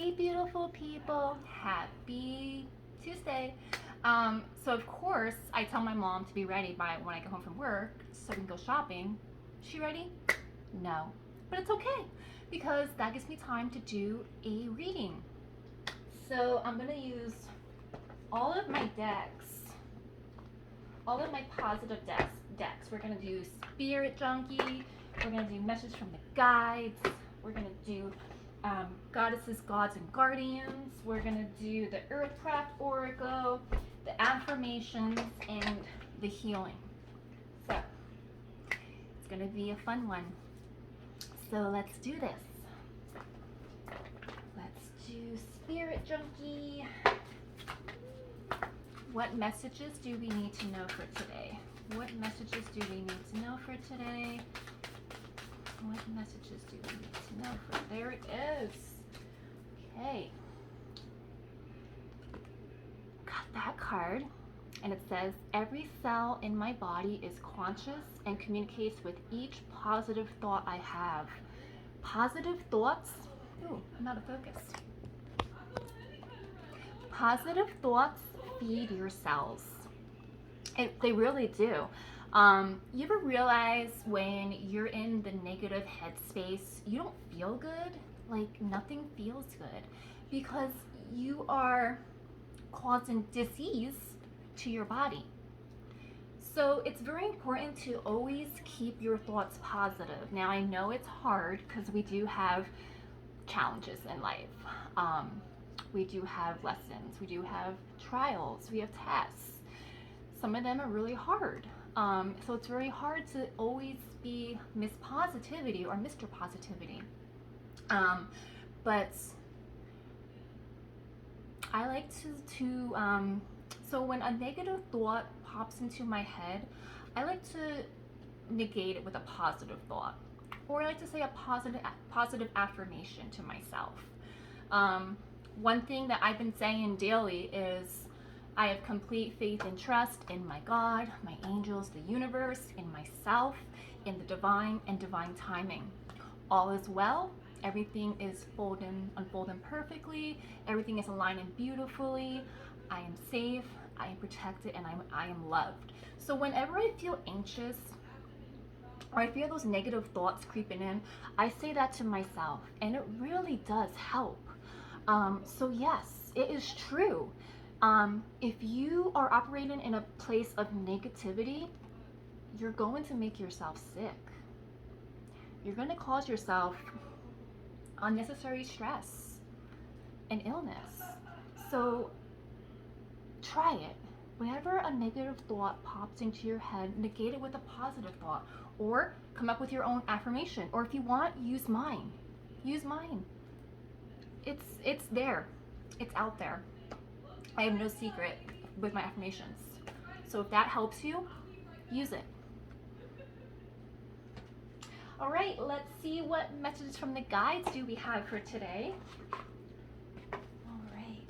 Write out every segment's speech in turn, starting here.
Hey, beautiful people. Happy Tuesday. So of course, I tell my mom to be ready by when I get home from work so we can go shopping. She ready? No. But it's okay because that gives me time to do a reading. So I'm going to use all of my decks, all of my positive decks. We're going to do Spirit Junkie. We're going to do Message from the Guides. We're going to do Goddesses, Gods, and Guardians. We're going to do the Earthcraft Oracle, the Affirmations, and the Healing. So, it's going to be a fun one. So, let's do this. Let's do Spirit Junkie. What messages do we need to know for today? What messages do we need to know for today? What messages do we need to know for? There it is. Okay. Got that card. And it says, every cell in my body is conscious and communicates with each positive thought I have. Positive thoughts. Ooh, I'm out of focus. Positive thoughts feed your cells. They really do. You ever realize when you're in the negative headspace, you don't feel good? Like nothing feels good because you are causing disease to your body. So it's very important to always keep your thoughts positive. Now I know it's hard because we do have challenges in life. We do have lessons, we do have trials, we have tests. Some of them are really hard. So it's very hard to always be Miss Positivity or Mr. Positivity. But I like to so when a negative thought pops into my head, I like to negate it with a positive thought. Or I like to say a positive affirmation to myself. One thing that I've been saying daily is, I have complete faith and trust in my God, my angels, the universe, in myself, in the divine and divine timing. All is well. Everything is unfolding perfectly. Everything is aligning beautifully. I am safe. I am protected, and I am loved. So whenever I feel anxious or I feel those negative thoughts creeping in, I say that to myself, and it really does help. So yes, it is true. If you are operating in a place of negativity, you're going to make yourself sick. You're going to cause yourself unnecessary stress and illness. So try it. Whenever a negative thought pops into your head, negate it with a positive thought, or come up with your own affirmation. Or if you want, use mine. Use mine. It's there. It's out there. I have no secret with my affirmations. So if that helps you, use it. All right, let's see what messages from the guides do we have for today. All right,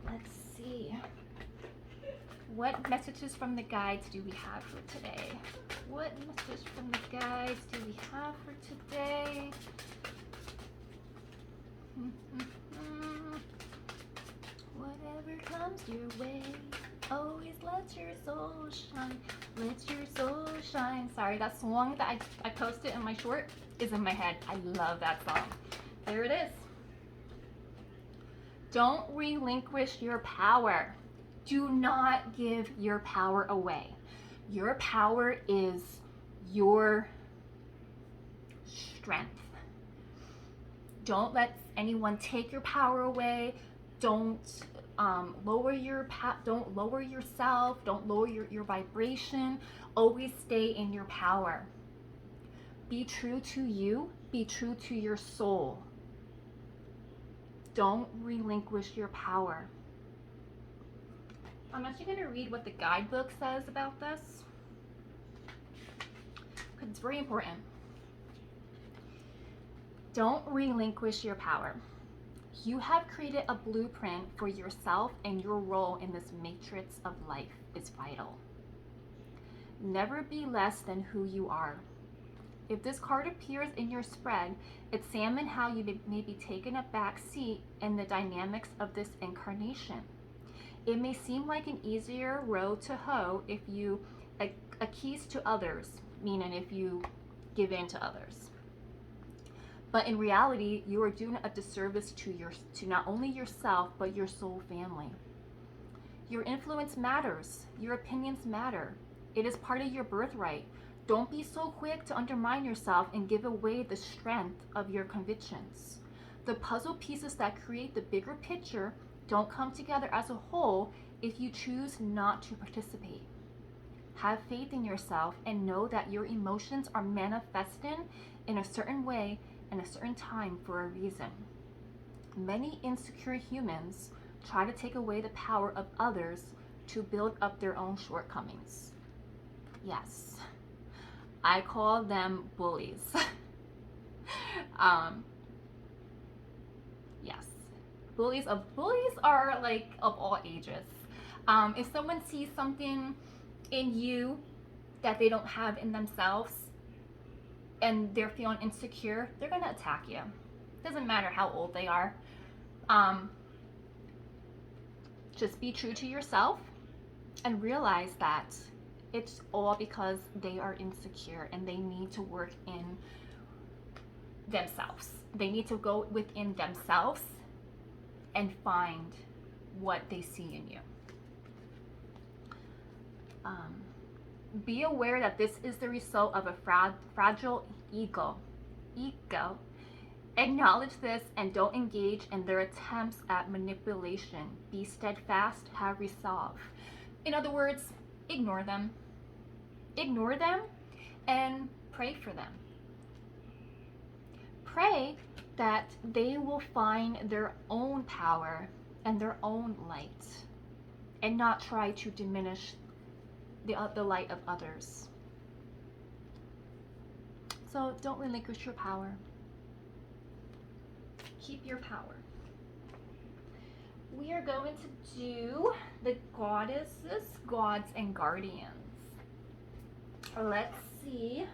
let's see. What messages from the guides do we have for today? What messages from the guides do we have for today? Whatever comes your way, always let your soul shine. Let your soul shine. Sorry, that song that I posted in my short is in my head. I love that song. There it is. Don't relinquish your power. Do not give your power away. Your power is your strength. Don't let anyone take your power away. Don't lower yourself. Don't lower your vibration. Always stay in your power. Be true to you. Be true to your soul. Don't relinquish your power. I'm actually going to read what the guidebook says about this, because it's very important. Don't relinquish your power. You have created a blueprint for yourself, and your role in this matrix of life is vital. Never be less than who you are. If this card appears in your spread, examine how you may be taken a back seat in the dynamics of this incarnation. It may seem like an easier row to hoe if you acquiesce to others, meaning if you give in to others. But in reality, you are doing a disservice to not only yourself, but your soul family. Your influence matters. Your opinions matter. It is part of your birthright. Don't be so quick to undermine yourself and give away the strength of your convictions. The puzzle pieces that create the bigger picture don't come together as a whole if you choose not to participate. Have faith in yourself and know that your emotions are manifesting in a certain way and a certain time for a reason. Many insecure humans try to take away the power of others to build up their own shortcomings. Yes, I call them bullies. Yes, bullies are like of all ages. If someone sees something in you that they don't have in themselves and they're feeling insecure, they're gonna attack you. Doesn't matter how old they are. Just be true to yourself and realize that it's all because they are insecure and they need to work in themselves. They need to go within themselves and find what they see in you. Be aware that this is the result of a fragile ego. Acknowledge this and don't engage in their attempts at manipulation. Be steadfast, have resolve. In other words, ignore them. Ignore them and pray for them. Pray that they will find their own power and their own light and not try to diminish the light of others. So don't relinquish your power. Keep your power. We are going to do the goddesses, gods, and guardians. Let's see,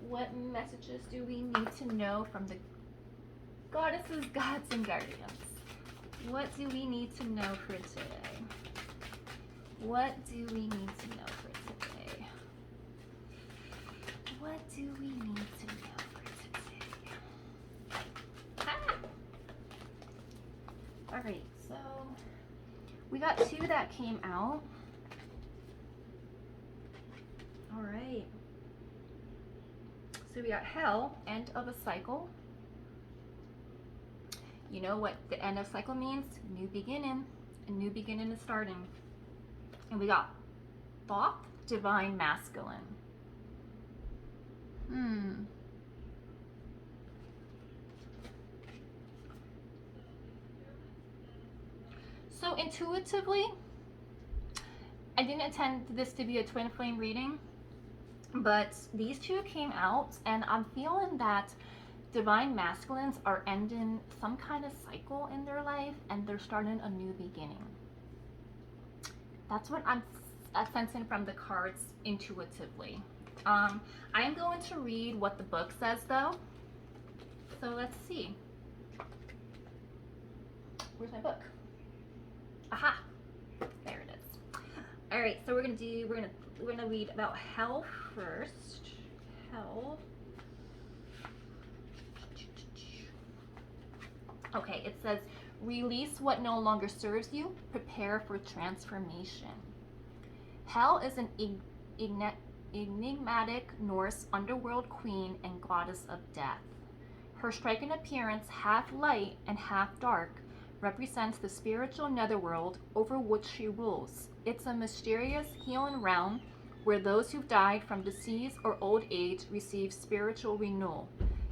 what messages do we need to know from the goddesses, gods, and guardians? What do we need to know for today? What do we need to know for today? What do we need to know for today? Ah! Alright, so we got two that came out. Alright. So we got hell, end of a cycle. You know what the end of cycle means? New beginning. A new beginning is starting. And we got Thoth, divine masculine. So intuitively, I didn't intend this to be a twin flame reading, but these two came out and I'm feeling that divine masculines are ending some kind of cycle in their life and they're starting a new beginning. That's what I'm sensing from the cards intuitively. I am going to read what the book says though. So let's see. Where's my book? Aha! There it is. Alright, so we're gonna read about hell first. Hell. Okay, it says, release what no longer serves you, prepare for transformation. Hel is an enigmatic Norse underworld queen and goddess of death. Her striking appearance, half light and half dark, represents the spiritual netherworld over which she rules. It's a mysterious healing realm where those who've died from disease or old age receive spiritual renewal.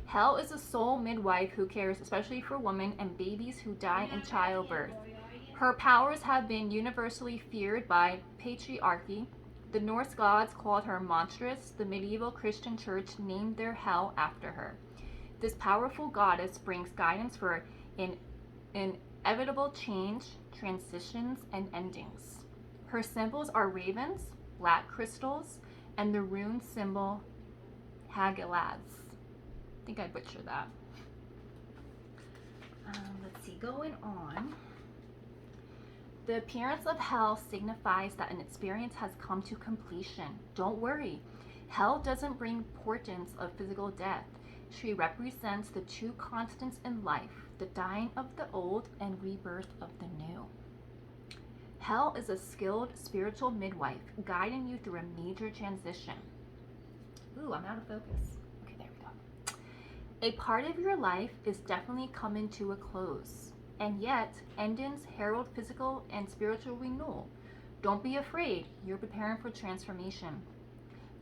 Hel is a soul midwife who cares especially for women and babies who die in childbirth. Her powers have been universally feared by patriarchy. The Norse gods called her monstrous. The medieval Christian church named their Hel after her. This powerful goddess brings guidance for inevitable change, transitions, and endings. Her symbols are ravens, black crystals, and the rune symbol Hagalaz. I think I butchered that. Let's see, going on. The appearance of hell signifies that an experience has come to completion. Don't worry. Hell doesn't bring portents of physical death. She represents the two constants in life, the dying of the old and rebirth of the new. Hell is a skilled spiritual midwife guiding you through a major transition. Ooh, I'm out of focus. Okay, there we go. A part of your life is definitely coming to a close, and yet endings herald physical and spiritual renewal. Don't be afraid, you're preparing for transformation.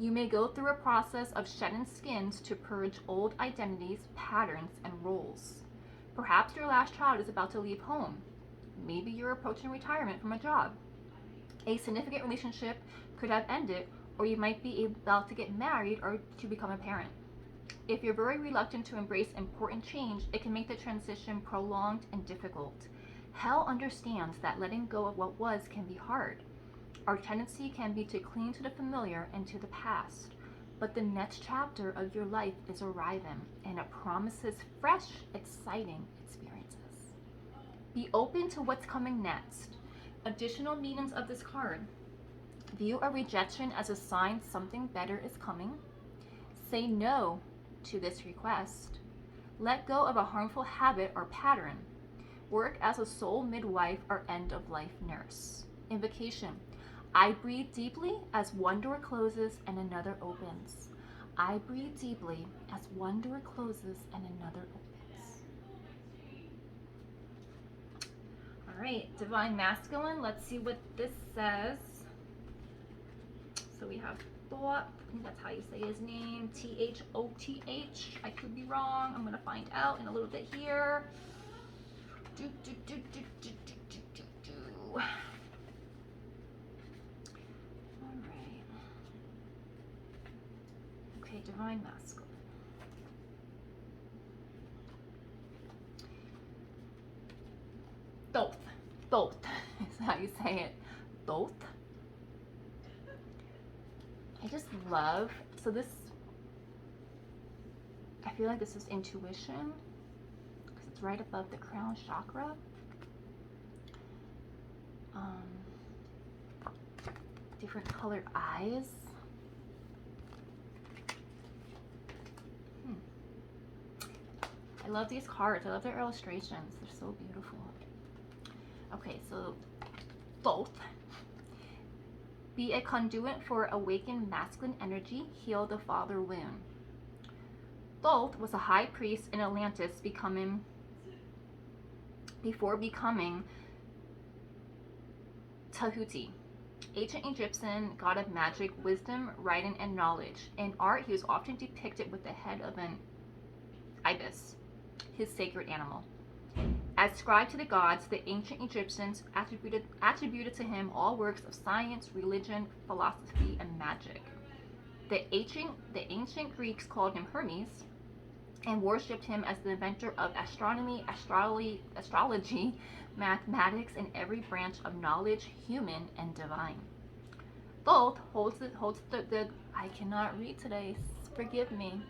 You may go through a process of shedding skins to purge old identities, patterns, and roles. Perhaps your last child is about to leave home. Maybe you're approaching retirement from a job. A significant relationship could have ended, or you might be about to get married or to become a parent. If you're very reluctant to embrace important change, it can make the transition prolonged and difficult. Hell understands that letting go of what was can be hard. Our tendency can be to cling to the familiar and to the past. But the next chapter of your life is arriving, and it promises fresh, exciting experiences. Be open to what's coming next. Additional meanings of this card. View a rejection as a sign something better is coming. Say no to this request. Let go of a harmful habit or pattern. Work as a soul midwife or end-of-life nurse. Invocation. I breathe deeply as one door closes and another opens. I breathe deeply as one door closes and another opens. All right, Divine Masculine. Let's see what this says. So we have Thought. I think that's how you say his name. Thoth. I could be wrong. I'm going to find out in a little bit here. Okay, Divine Masculine. Thoth. Thoth is how you say it. Thoth. I just love, so this, I feel like this is intuition, because it's right above the crown chakra. Different colored eyes. I love these cards. I love their illustrations. They're so beautiful. Okay, so Thoth. Be a conduit for awakened masculine energy. Heal the father wound. Thoth was a high priest in Atlantis before becoming Tahuti. Ancient Egyptian god of magic, wisdom, writing, and knowledge. In art, he was often depicted with the head of an ibis, his sacred animal. Ascribed to the gods, the ancient Egyptians attributed to him all works of science, religion, philosophy, and magic. The ancient Greeks called him Hermes and worshipped him as the inventor of astronomy, astrology, mathematics, and every branch of knowledge, human and divine. Thoth holds the I cannot read today, forgive me.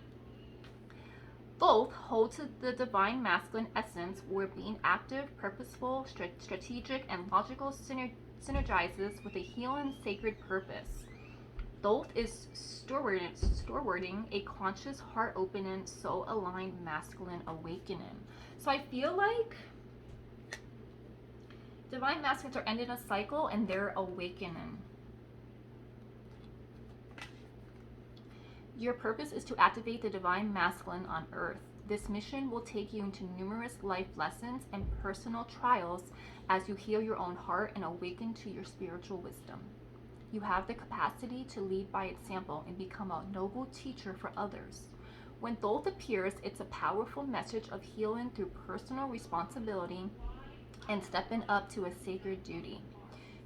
Thoth holds the divine masculine essence where being active, purposeful, strategic, and logical synergizes with a healing sacred purpose. Thoth is stewarding a conscious, heart-opening, soul-aligned masculine awakening. So I feel like divine masculines are ending a cycle and they're awakening. Your purpose is to activate the divine masculine on earth. This mission will take you into numerous life lessons and personal trials as you heal your own heart and awaken to your spiritual wisdom. You have the capacity to lead by example and become a noble teacher for others. When Thoth appears, it's a powerful message of healing through personal responsibility and stepping up to a sacred duty.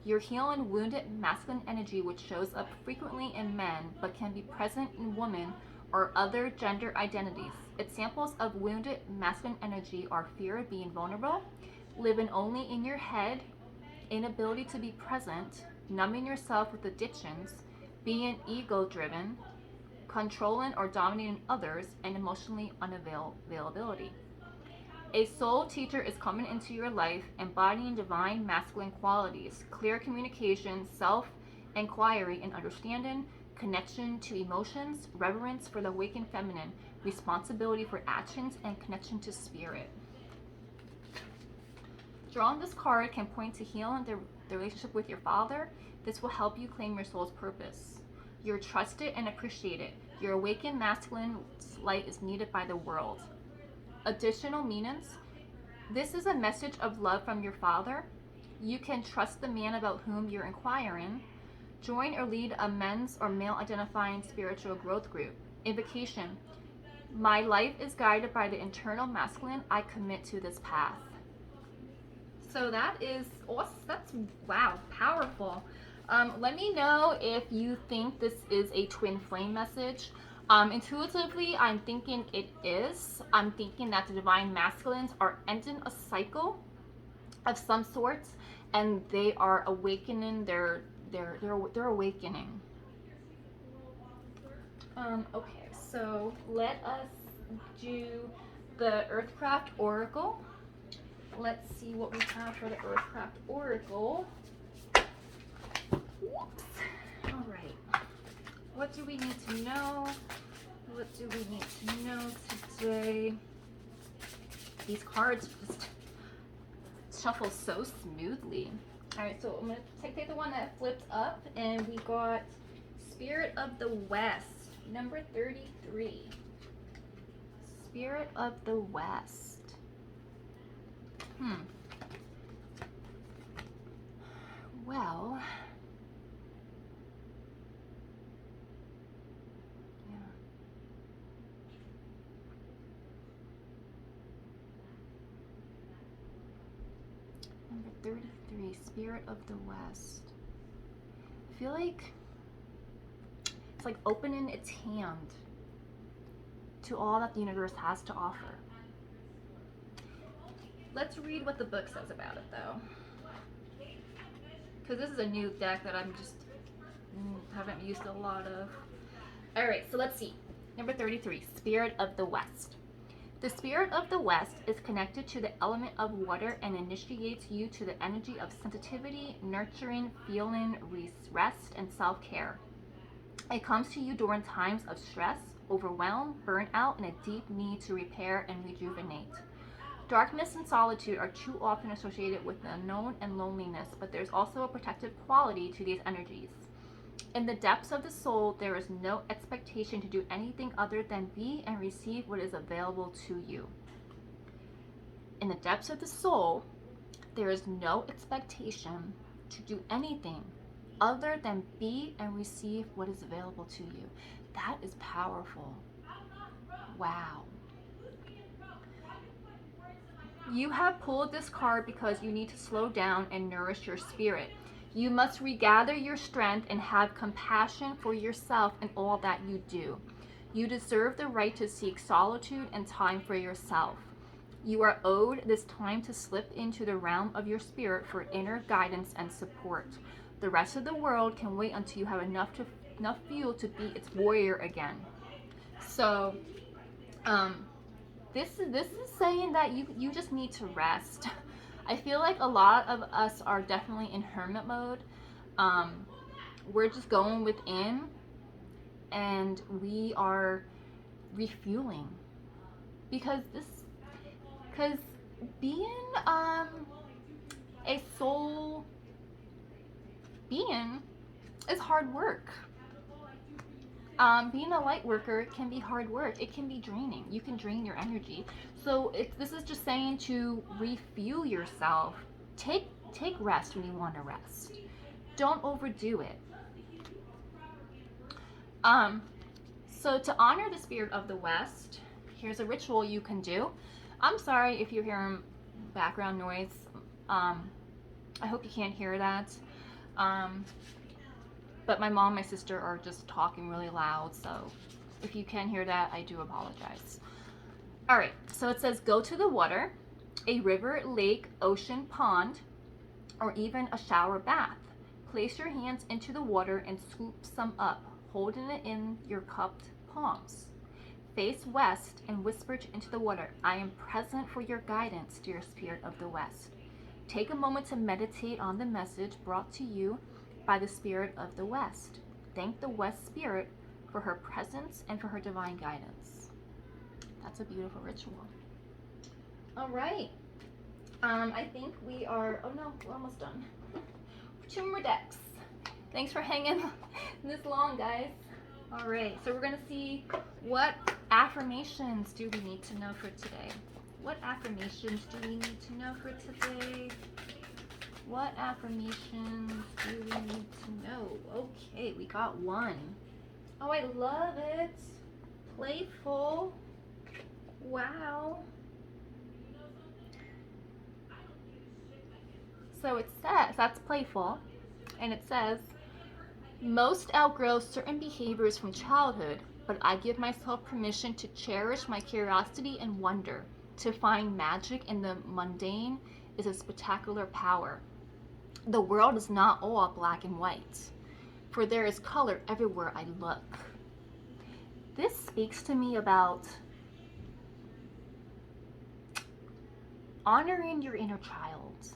You're healing wounded masculine energy, which shows up frequently in men but can be present in women or other gender identities. Examples of wounded masculine energy are fear of being vulnerable, living only in your head, inability to be present, numbing yourself with addictions, being ego-driven, controlling or dominating others, and emotionally unavailability. A soul teacher is coming into your life embodying divine masculine qualities, clear communication, self inquiry and understanding, connection to emotions, reverence for the awakened feminine, responsibility for actions, and connection to spirit. Drawing this card can point to healing the relationship with your father. This will help you claim your soul's purpose. You're trusted and appreciated. Your awakened masculine light is needed by the world. Additional meanings. This is a message of love from your father. You can trust the man about whom you're inquiring. Join or lead a men's or male identifying spiritual growth group. Invocation. My life is guided by the internal masculine. I commit to this path. So that is awesome. That's, wow, powerful. Let me know if you think this is a twin flame message. Intuitively, I'm thinking it is. I'm thinking that the divine masculines are ending a cycle of some sort, and they are awakening. They're awakening. Okay, so let us do the Earthcraft Oracle. Let's see what we have for the Earthcraft Oracle. Whoops. All right. What do we need to know? What do we need to know today? These cards just shuffle so smoothly. All right, so I'm going to take the one that flipped up, and we got Spirit of the West, number 33. Spirit of the West. Well, yeah. Number 33, Spirit of the West. I feel like it's like opening its hand to all that the universe has to offer. Let's read what the book says about it, though. Because this is a new deck that I'm just haven't used a lot of. All right, so let's see. Number 33, Spirit of the West. The Spirit of the West is connected to the element of water and initiates you to the energy of sensitivity, nurturing, feeling, rest, and self-care. It comes to you during times of stress, overwhelm, burnout, and a deep need to repair and rejuvenate. Darkness and solitude are too often associated with the unknown and loneliness, but there's also a protective quality to these energies. In the depths of the soul, there is no expectation to do anything other than be and receive what is available to you. In the depths of the soul, there is no expectation to do anything other than be and receive what is available to you. That is powerful. Wow. You have pulled this card because you need to slow down and nourish your spirit. You must regather your strength and have compassion for yourself in all that you do. You deserve the right to seek solitude and time for yourself. You are owed this time to slip into the realm of your spirit for inner guidance and support. The rest of the world can wait until you have enough fuel to be its warrior again. So, this is saying that you just need to rest. I feel like a lot of us are definitely in hermit mode. We're just going within, and we are refueling because being a soul being is hard work. Being a light worker can be hard work. It can be draining. You can drain your energy. So this is just saying to refuel yourself. Take rest when you want to rest. Don't overdo it. So to honor the Spirit of the West, here's a ritual you can do. I'm sorry if you're hearing background noise. I hope you can't hear that. But my mom and my sister are just talking really loud, so if you can hear that, I do apologize. All right, so it says go to the water, a river, lake, ocean, pond, or even a shower bath. Place your hands into the water and scoop some up, holding it in your cupped palms. Face west and whisper into the water, I am present for your guidance, dear spirit of the west. Take a moment to meditate on the message brought to you by the spirit of the west. Thank the west spirit for her presence and for her divine guidance. That's a beautiful ritual. All right. I think we are, oh no, we're almost done. 2 more decks. Thanks for hanging this long, guys. All right, so we're gonna see what affirmations do we need to know for today. What affirmations do we need to know for today? What affirmations do we need to know? Okay, we got one. Oh, I love it. Playful. Wow. So it says, that's playful, and it says, most outgrow certain behaviors from childhood, but I give myself permission to cherish my curiosity and wonder. To find magic in the mundane is a spectacular power. The world is not all black and white, for there is color everywhere I look. This speaks to me about honoring your inner child.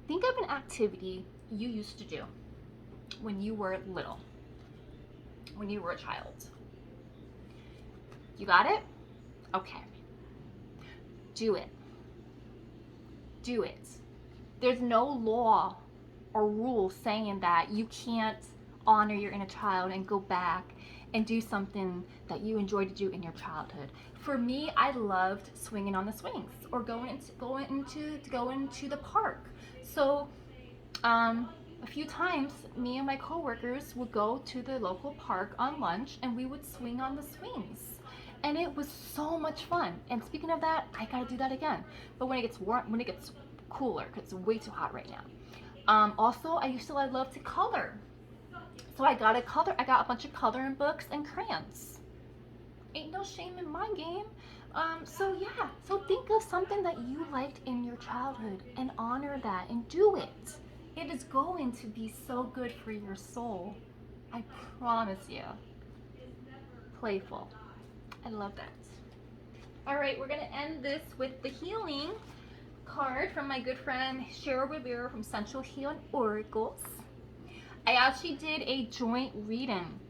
Think of an activity you used to do when you were little, when you were a child. You got it? Okay. Do it. Do it. There's no law or rule saying that you can't honor your inner child and go back and do something that you enjoyed to do in your childhood. For me, I loved swinging on the swings or going into the park. So a few times me and my coworkers would go to the local park on lunch and we would swing on the swings. And it was so much fun. And speaking of that, I gotta do that again. But when it gets warm, when it gets cooler, because it's way too hot right now. Also, I love to color. So I got a bunch of coloring books and crayons. Ain't no shame in my game. So yeah, so think of something that you liked in your childhood and honor that and do it. It is going to be so good for your soul. I promise you. Playful. I love that. All right, we're gonna end this with the healing card from my good friend Cheryl Rivera from Central Healing Oracles. I actually did a joint reading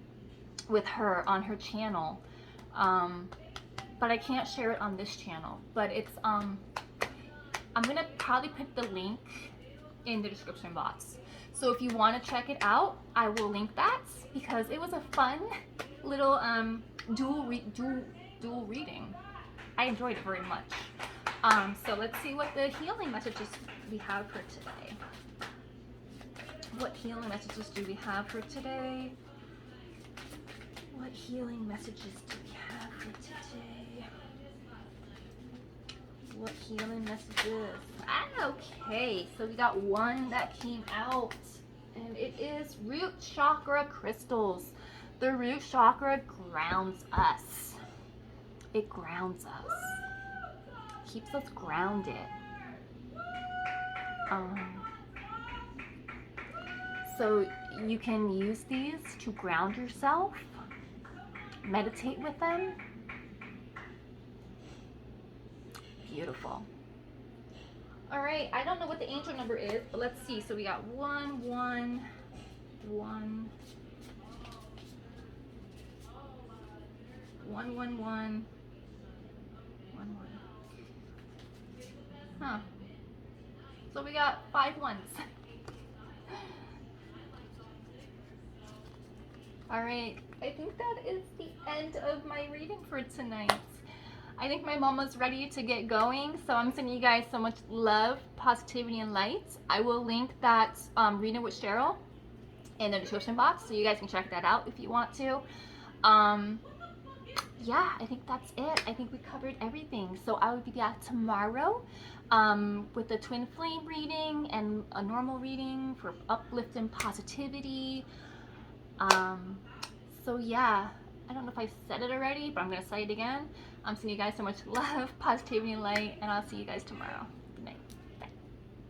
with her on her channel, but I can't share it on this channel. But it's I'm gonna probably put the link in the description box. So if you want to check it out, I will link that because it was a fun little dual reading. I enjoyed it very much. So let's see what the healing messages we have for today. What healing messages do we have for today? What healing messages do we have for today? What healing messages? Okay, so we got one that came out, and it is root chakra crystals. The root chakra grounds us. It grounds us. Keeps us grounded. So you can use these to ground yourself, meditate with them. Beautiful. All right, I don't know what the angel number is, but let's see. So we got 1, 1, 1, 1, 1, 1, 1, 1. Huh. So we got 5 ones. All right, I think that is the end of my reading for tonight. I think my mama's ready to get going, so I'm sending you guys so much love, positivity, and light. I will link that reading with Cheryl in the description box, so you guys can check that out if you want to. Yeah, I think that's it. I think we covered everything. So I will be back tomorrow with the twin flame reading and a normal reading for uplifting positivity. So yeah, I don't know if I said it already, but I'm going to say it again. I'm sending you guys so much love, positivity, and light, and I'll see you guys tomorrow.